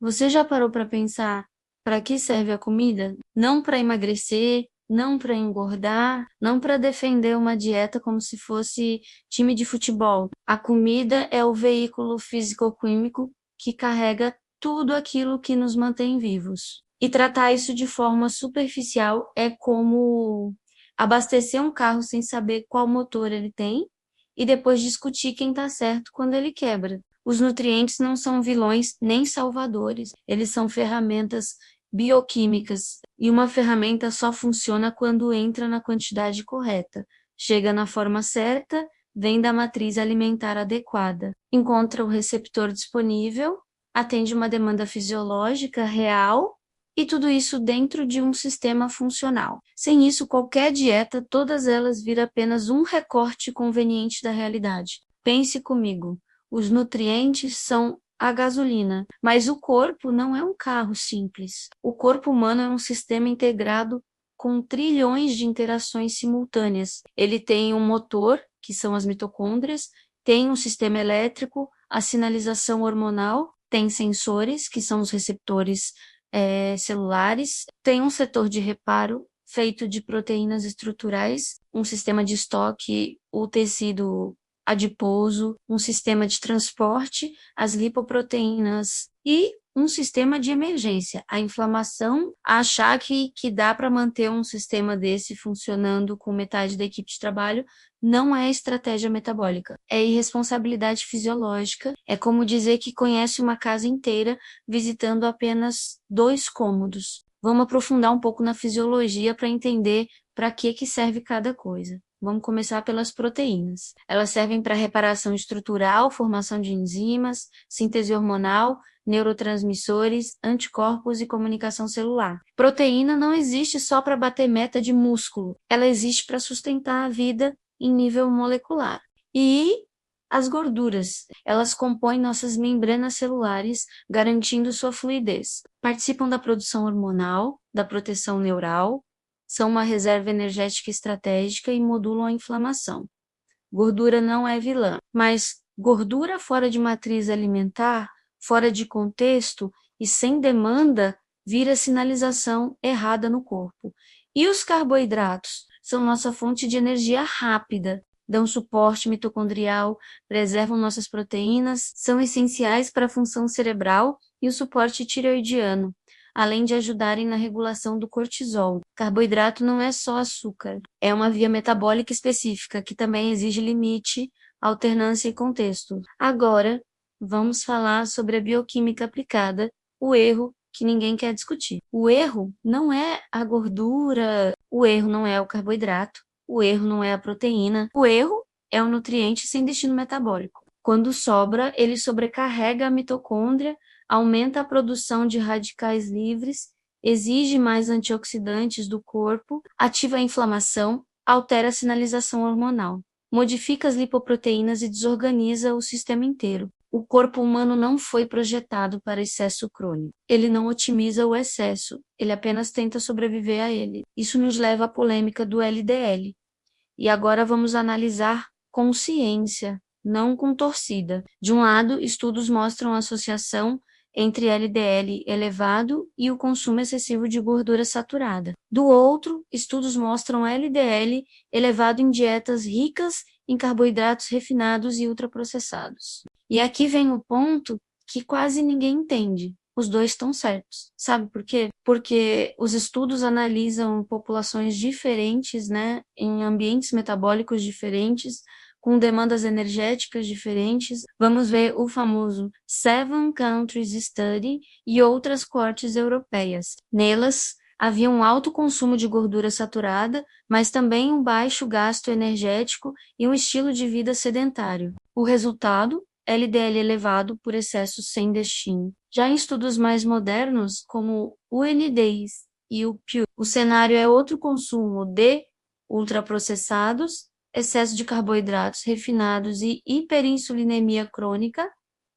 Você já parou para pensar para que serve a comida? Não para emagrecer, não para engordar, não para defender uma dieta como se fosse time de futebol. A comida é o veículo físico-químico que carrega tudo aquilo que nos mantém vivos. E tratar isso de forma superficial é como abastecer um carro sem saber qual motor ele tem e depois discutir quem está certo quando ele quebra. Os nutrientes não são vilões nem salvadores, eles são ferramentas bioquímicas, e uma ferramenta só funciona quando entra na quantidade correta, chega na forma certa, vem da matriz alimentar adequada, encontra o receptor disponível, atende uma demanda fisiológica real e tudo isso dentro de um sistema funcional. Sem isso, qualquer dieta, todas elas viram apenas um recorte conveniente da realidade. Pense comigo. Os nutrientes são a gasolina, mas o corpo não é um carro simples. O corpo humano é um sistema integrado com trilhões de interações simultâneas. Ele tem um motor, que são as mitocôndrias, tem um sistema elétrico, a sinalização hormonal, tem sensores, que são os receptores celulares, tem um setor de reparo feito de proteínas estruturais, um sistema de estoque, o tecido adiposo, um sistema de transporte, as lipoproteínas e um sistema de emergência. A inflamação, achar que dá para manter um sistema desse funcionando com metade da equipe de trabalho, não é estratégia metabólica, é irresponsabilidade fisiológica, é como dizer que conhece uma casa inteira visitando apenas 2 cômodos. Vamos aprofundar um pouco na fisiologia para entender para que serve cada coisa. Vamos começar pelas proteínas. Elas servem para reparação estrutural, formação de enzimas, síntese hormonal, neurotransmissores, anticorpos e comunicação celular. Proteína não existe só para bater meta de músculo, ela existe para sustentar a vida em nível molecular. E as gorduras, elas compõem nossas membranas celulares, garantindo sua fluidez. Participam da produção hormonal, da proteção neural, são uma reserva energética estratégica e modulam a inflamação. Gordura não é vilã, mas gordura fora de matriz alimentar, fora de contexto e sem demanda, vira sinalização errada no corpo. E os carboidratos são nossa fonte de energia rápida, dão suporte mitocondrial, preservam nossas proteínas, são essenciais para a função cerebral e o suporte tireoidiano, além de ajudarem na regulação do cortisol. Carboidrato não é só açúcar, é uma via metabólica específica que também exige limite, alternância e contexto. Agora, vamos falar sobre a bioquímica aplicada, o erro que ninguém quer discutir. O erro não é a gordura, o erro não é o carboidrato, o erro não é a proteína, o erro é o nutriente sem destino metabólico. Quando sobra, ele sobrecarrega a mitocôndria, aumenta a produção de radicais livres, exige mais antioxidantes do corpo, ativa a inflamação, altera a sinalização hormonal, modifica as lipoproteínas e desorganiza o sistema inteiro. O corpo humano não foi projetado para excesso crônico. Ele não otimiza o excesso, ele apenas tenta sobreviver a ele. Isso nos leva à polêmica do LDL. E agora vamos analisar com ciência, não com torcida. De um lado, estudos mostram a associação entre LDL elevado e o consumo excessivo de gordura saturada. Do outro, estudos mostram LDL elevado em dietas ricas em carboidratos refinados e ultraprocessados. E aqui vem o ponto que quase ninguém entende. Os dois estão certos. Sabe por quê? Porque os estudos analisam populações diferentes, né, em ambientes metabólicos diferentes, com demandas energéticas diferentes. Vamos ver o famoso Seven Countries Study e outras coortes europeias. Nelas, havia um alto consumo de gordura saturada, mas também um baixo gasto energético e um estilo de vida sedentário. O resultado? LDL elevado por excesso sem destino. Já em estudos mais modernos, como o NDIS e o PEW, o cenário é outro consumo de ultraprocessados, excesso de carboidratos refinados e hiperinsulinemia crônica.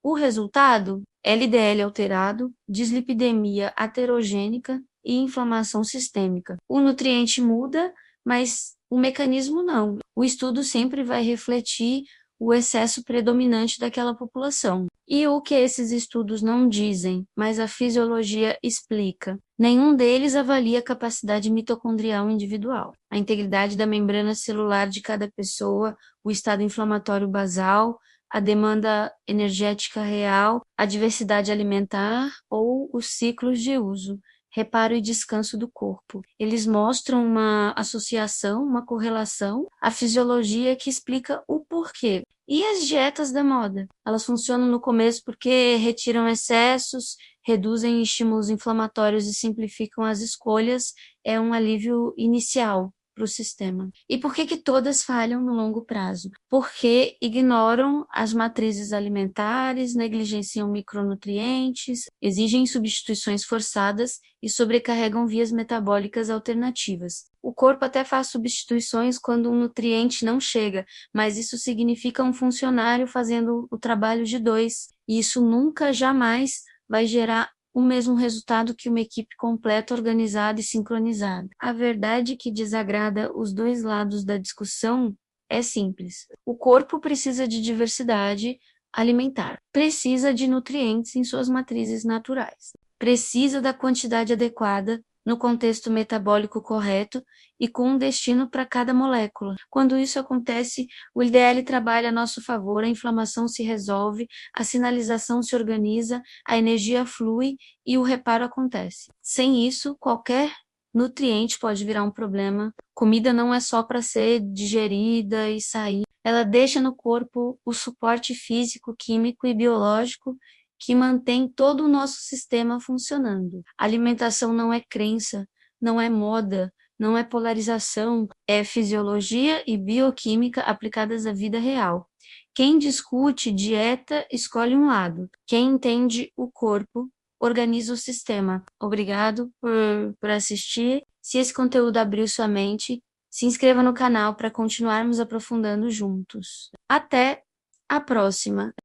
O resultado? LDL alterado, dislipidemia aterogênica e inflamação sistêmica. O nutriente muda, mas o mecanismo não. O estudo sempre vai refletir o excesso predominante daquela população. E o que esses estudos não dizem, mas a fisiologia explica? Nenhum deles avalia a capacidade mitocondrial individual, a integridade da membrana celular de cada pessoa, o estado inflamatório basal, a demanda energética real, a diversidade alimentar ou os ciclos de uso, reparo e descanso do corpo. Eles mostram uma associação, uma correlação, a fisiologia que explica o porquê. E as dietas da moda? Elas funcionam no começo porque retiram excessos, reduzem estímulos inflamatórios e simplificam as escolhas. É um alívio inicial para o sistema. E por que todas falham no longo prazo? Porque ignoram as matrizes alimentares, negligenciam micronutrientes, exigem substituições forçadas e sobrecarregam vias metabólicas alternativas. O corpo até faz substituições quando um nutriente não chega, mas isso significa um funcionário fazendo o trabalho de dois, e isso nunca, jamais vai gerar o mesmo resultado que uma equipe completa, organizada e sincronizada. A verdade que desagrada os dois lados da discussão é simples. O corpo precisa de diversidade alimentar, precisa de nutrientes em suas matrizes naturais, precisa da quantidade adequada no contexto metabólico correto e com um destino para cada molécula. Quando isso acontece, o IDL trabalha a nosso favor, a inflamação se resolve, a sinalização se organiza, a energia flui e o reparo acontece. Sem isso, qualquer nutriente pode virar um problema. Comida não é só para ser digerida e sair. Ela deixa no corpo o suporte físico, químico e biológico que mantém todo o nosso sistema funcionando. Alimentação não é crença, não é moda, não é polarização, é fisiologia e bioquímica aplicadas à vida real. Quem discute dieta escolhe um lado. Quem entende o corpo organiza o sistema. Obrigado por assistir. Se esse conteúdo abriu sua mente, se inscreva no canal para continuarmos aprofundando juntos. Até a próxima!